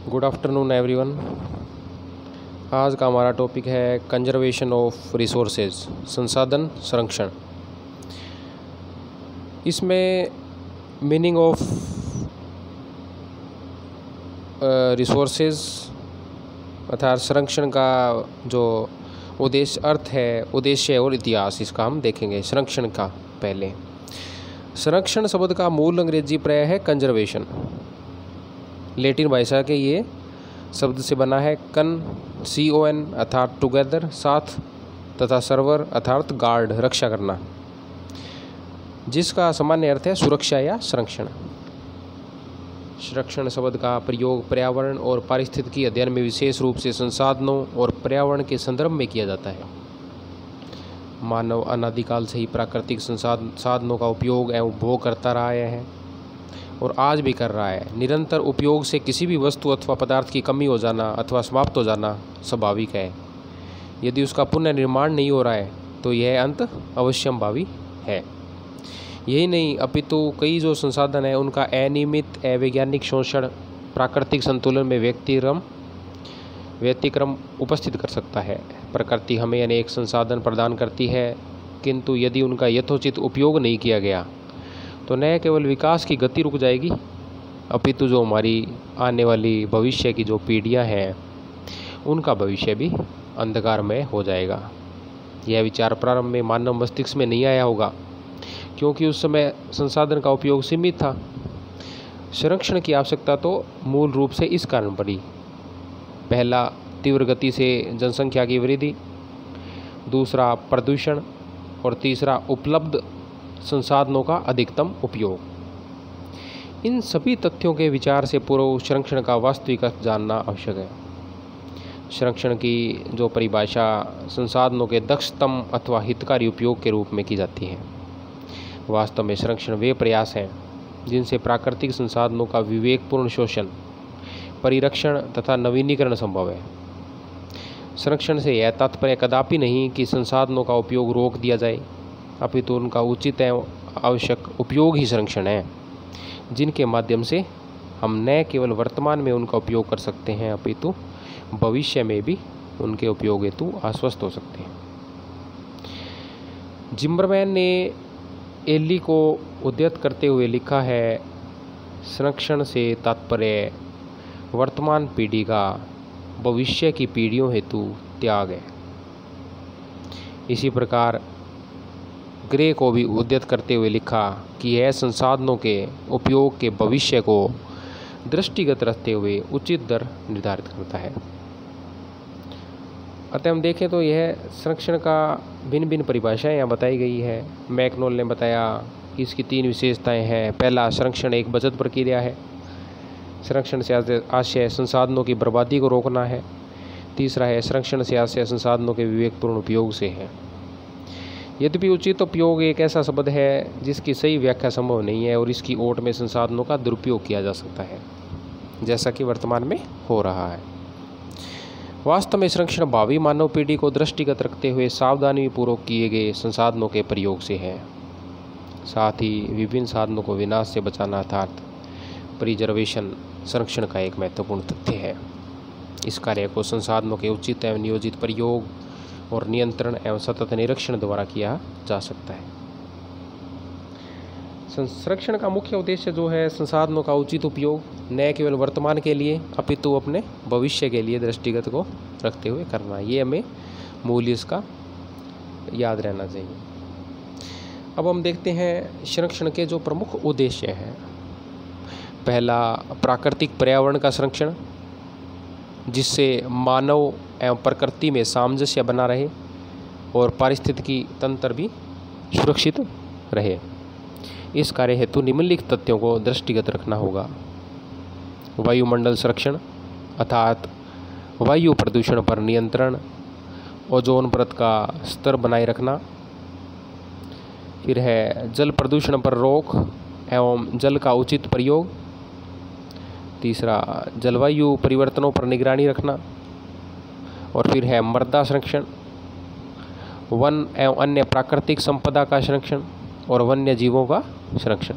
Good afternoon everyone. आज का हमारा टॉपिक है कंजर्वेशन ऑफ रिसोर्सेज, संसाधन संरक्षण। इसमें मीनिंग ऑफ रिसोर्सेज अर्थात संरक्षण का जो उद्देश्य और इतिहास, इसका हम देखेंगे। संरक्षण का पहले, संरक्षण शब्द का मूल अंग्रेजी प्रत्यय है कंजर्वेशन। लैटिन भाषा के ये शब्द से बना है। CON अर्थात टुगेदर, साथ, तथा सर्वर अर्थात गार्ड, रक्षा करना, जिसका सामान्य अर्थ है सुरक्षा या संरक्षण। संरक्षण शब्द का प्रयोग पर्यावरण और पारिस्थितिकी अध्ययन में विशेष रूप से संसाधनों और पर्यावरण के संदर्भ में किया जाता है। मानव अनादिकाल से ही प्राकृतिक साधनों का उपयोग एवं उपभोग करता रहा है और आज भी कर रहा है। निरंतर उपयोग से किसी भी वस्तु अथवा पदार्थ की कमी हो जाना अथवा समाप्त हो जाना स्वाभाविक है। यदि उसका पुनर्निर्माण नहीं हो रहा है तो यह अंत अवश्यंभावी है। यही नहीं, अपितु कई जो संसाधन है उनका अनियमित अवैज्ञानिक शोषण प्राकृतिक संतुलन में व्यतिक्रम उपस्थित कर सकता है। प्रकृति हमें अनेक संसाधन प्रदान करती है, किंतु यदि उनका यथोचित उपयोग नहीं किया गया तो न केवल विकास की गति रुक जाएगी, अपितु जो हमारी आने वाली भविष्य की जो पीढ़ियां हैं उनका भविष्य भी अंधकारमय हो जाएगा। यह विचार प्रारंभ में मानव मस्तिष्क में नहीं आया होगा, क्योंकि उस समय संसाधन का उपयोग सीमित था। संरक्षण की आवश्यकता तो मूल रूप से इस कारण पड़ी। पहला, तीव्र गति से जनसंख्या की वृद्धि, दूसरा प्रदूषण, और तीसरा उपलब्ध संसाधनों का अधिकतम उपयोग। इन सभी तथ्यों के विचार से पूर्व संरक्षण का वास्तविक अर्थ जानना आवश्यक है। संरक्षण की जो परिभाषा संसाधनों के दक्षतम अथवा हितकारी उपयोग के रूप में की जाती है। वास्तव में संरक्षण वे प्रयास हैं जिनसे प्राकृतिक संसाधनों का विवेकपूर्ण शोषण, परिरक्षण तथा नवीनीकरण संभव है। संरक्षण से यह तात्पर्य कदापि नहीं कि संसाधनों का उपयोग रोक दिया जाए, अपितु उनका उचित एवं आवश्यक उपयोग ही संरक्षण है, जिनके माध्यम से हम न केवल वर्तमान में उनका उपयोग कर सकते हैं, अपितु भविष्य में भी उनके उपयोग हेतु आश्वस्त हो सकते हैं। जिम्बरमैन ने एली को उद्धृत करते हुए लिखा है, संरक्षण से तात्पर्य वर्तमान पीढ़ी का भविष्य की पीढ़ियों हेतु त्याग है। इसी प्रकार ग्रे को भी उद्धृत करते हुए लिखा कि यह संसाधनों के उपयोग के भविष्य को दृष्टिगत रखते हुए उचित दर निर्धारित करता है। अतः हम देखें तो यह संरक्षण का भिन्न भिन्न परिभाषाएं यहाँ बताई गई है। मैकनोल ने बताया कि इसकी 3 विशेषताएं हैं। पहला, संरक्षण एक बचत प्रक्रिया है। संरक्षण से आशय संसाधनों की बर्बादी को रोकना है। तीसरा है, संरक्षण से आशय संसाधनों के विवेकपूर्ण उपयोग से है। यद्यपि उचित उपयोग एक ऐसा शब्द है जिसकी सही व्याख्या संभव नहीं है और इसकी ओट में संसाधनों का दुरुपयोग किया जा सकता है, जैसा कि वर्तमान में हो रहा है। वास्तव में संरक्षण भावी मानव पीढ़ी को दृष्टिगत रखते हुए सावधानी पूर्वक किए गए संसाधनों के प्रयोग से है। साथ ही विभिन्न साधनों को विनाश से बचाना अर्थात प्रिजर्वेशन संरक्षण का एक महत्वपूर्ण तथ्य है। इस कार्य को संसाधनों के उचित एवं नियोजित प्रयोग और नियंत्रण एवं सतत निरीक्षण द्वारा किया जा सकता है। संरक्षण का मुख्य उद्देश्य जो है संसाधनों का उचित उपयोग, न केवल वर्तमान के लिए अपितु अपने भविष्य के लिए दृष्टिगत को रखते हुए करना। ये हमें मूल्य इसका याद रहना चाहिए। अब हम देखते हैं संरक्षण के जो प्रमुख उद्देश्य हैं। पहला, प्राकृतिक पर्यावरण का संरक्षण, जिससे मानव एवं प्रकृति में सामंजस्य बना रहे और पारिस्थितिकी तंत्र भी सुरक्षित रहे। इस कार्य हेतु निम्नलिखित तथ्यों को दृष्टिगत रखना होगा। वायुमंडल संरक्षण अर्थात वायु प्रदूषण पर नियंत्रण, ओजोन परत का स्तर बनाए रखना। फिर है जल प्रदूषण पर रोक एवं जल का उचित प्रयोग। तीसरा, जलवायु परिवर्तनों पर निगरानी रखना। और फिर है मृदा संरक्षण, वन एवं अन्य प्राकृतिक संपदा का संरक्षण और वन्य जीवों का संरक्षण।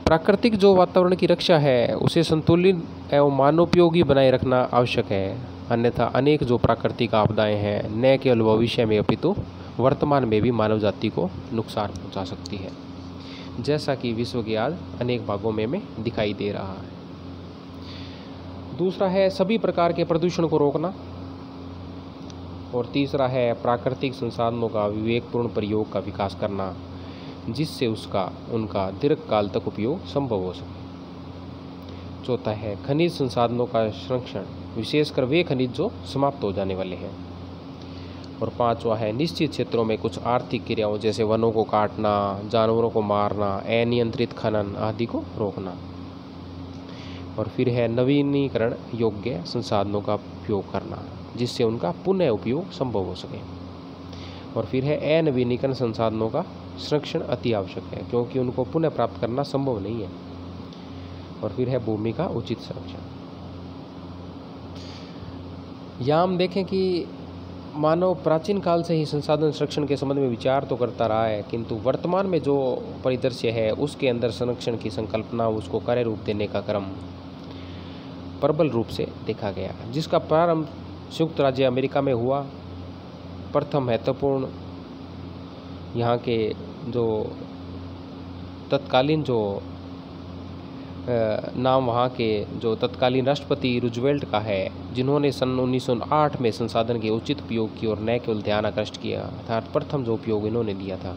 प्राकृतिक जो वातावरण की रक्षा है उसे संतुलित एवं मानवोपयोगी बनाए रखना आवश्यक है, अन्यथा अनेक जो प्राकृतिक आपदाएं हैं न केवल भविष्य में अपितु वर्तमान में भी मानव जाति को नुकसान पहुंचा सकती है, जैसा कि विश्व के आज अनेक भागों में दिखाई दे रहा है। दूसरा है सभी प्रकार के प्रदूषण को रोकना, और तीसरा है प्राकृतिक संसाधनों का विवेकपूर्ण प्रयोग का विकास करना, जिससे उनका दीर्घकाल तक उपयोग संभव हो सके। चौथा है खनिज संसाधनों का संरक्षण, विशेषकर वे खनिज जो समाप्त हो जाने वाले हैं। और पांचवा है निश्चित क्षेत्रों में कुछ आर्थिक क्रियाओं जैसे वनों को काटना, जानवरों को मारना, अनियंत्रित खनन आदि को रोकना। और फिर है नवीनीकरण योग्य संसाधनों का उपयोग करना, जिससे उनका पुनः उपयोग संभव हो सके। और फिर है अनवीनीकरण संसाधनों का संरक्षण अति आवश्यक है, क्योंकि उनको पुनः प्राप्त करना संभव नहीं है। और फिर है भूमि का उचित संरक्षण। यहाँ हम देखें कि मानव प्राचीन काल से ही संसाधन संरक्षण के संबंध में विचार तो करता रहा है, किंतु वर्तमान में जो परिदृश्य है उसके अंदर संरक्षण की संकल्पना, उसको कार्य रूप देने का क्रम प्रबल रूप से देखा गया, जिसका प्रारंभ संयुक्त राज्य अमेरिका में हुआ। प्रथम महत्वपूर्ण यहाँ के जो तत्कालीन जो नाम वहाँ के जो तत्कालीन राष्ट्रपति रूजवेल्ट का है, जिन्होंने सन 1908 में संसाधन के उचित उपयोग की और न केवल ध्यान आकृष्ट किया, अर्थात प्रथम जो उपयोग इन्होंने दिया था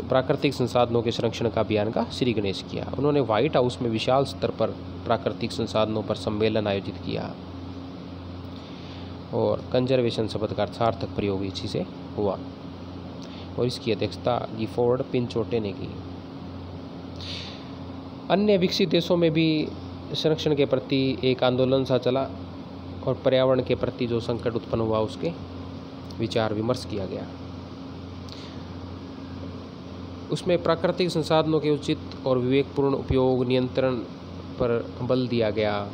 प्राकृतिक संसाधनों के संरक्षण का अभियान का श्री गणेश किया। उन्होंने व्हाइट हाउस में विशाल स्तर पर प्राकृतिक संसाधनों पर सम्मेलन आयोजित किया और कंजर्वेशन शब्द का सार्थक प्रयोग इसी से हुआ, और इसकी अध्यक्षता गिफोर्ड पिंचोटे ने की। अन्य विकसित देशों में भी संरक्षण के प्रति एक आंदोलन सा चला और पर्यावरण के प्रति जो संकट उत्पन्न हुआ उसके विचार विमर्श किया गया। उसमें प्राकृतिक संसाधनों के उचित और विवेकपूर्ण उपयोग नियंत्रण पर बल दिया गया।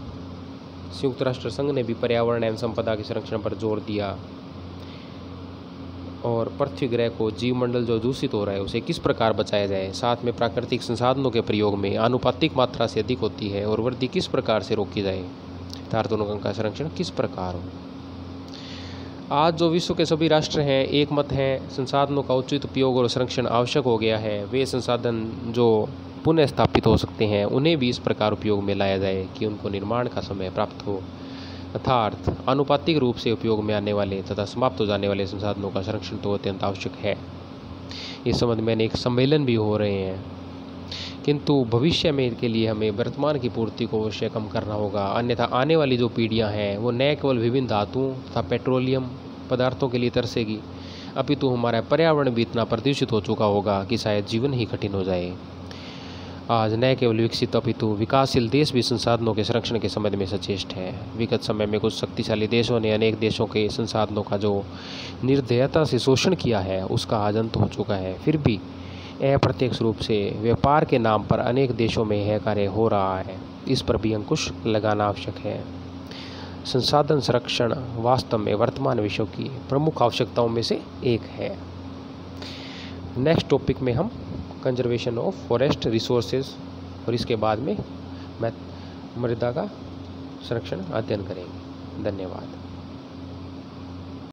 संयुक्त राष्ट्र संघ ने भी पर्यावरण एवं संपदा के संरक्षण पर जोर दिया और पृथ्वी ग्रह को जीवमंडल जो दूषित हो रहा है उसे किस प्रकार बचाया जाए, साथ में प्राकृतिक संसाधनों के प्रयोग में आनुपातिक मात्रा से अधिक होती है और वृद्धि किस प्रकार से रोकी जाए, तारतों का संरक्षण किस प्रकार हो। आज जो विश्व के सभी राष्ट्र हैं एक मत है, संसाधनों का उचित उपयोग और संरक्षण आवश्यक हो गया है। वे संसाधन जो पुनः स्थापित हो सकते हैं उन्हें भी इस प्रकार उपयोग में लाया जाए कि उनको निर्माण का समय प्राप्त हो, अर्थात आनुपातिक रूप से उपयोग में आने वाले तथा समाप्त हो जाने वाले संसाधनों का संरक्षण तो अत्यंत आवश्यक है। इस संबंध में अनेक सम्मेलन भी हो रहे हैं, किंतु भविष्य में के लिए हमें वर्तमान की पूर्ति को अवश्य कम करना होगा, अन्यथा आने वाली जो पीढ़ियां हैं वो न केवल विभिन्न धातुओं तथा पेट्रोलियम पदार्थों के लिए तरसेगी, अपितु हमारा पर्यावरण भी इतना प्रदूषित हो चुका होगा कि शायद जीवन ही कठिन हो जाए। आज न केवल विकसित अपितु विकासशील देश भी संसाधनों के संरक्षण के संबंध में सचेष्ट है। विगत समय में कुछ शक्तिशाली देशों ने अनेक देशों के संसाधनों का जो निर्दयता से शोषण किया है उसका आज अंत हो चुका है। फिर भी अप्रत्यक्ष रूप से व्यापार के नाम पर अनेक देशों में यह कार्य हो रहा है, इस पर भी अंकुश लगाना आवश्यक है। संसाधन संरक्षण वास्तव में वर्तमान विश्व की प्रमुख आवश्यकताओं में से एक है। नेक्स्ट टॉपिक में हम कंजर्वेशन ऑफ फॉरेस्ट रिसोर्सेज और इसके बाद में मृदा का संरक्षण अध्ययन करेंगे। धन्यवाद।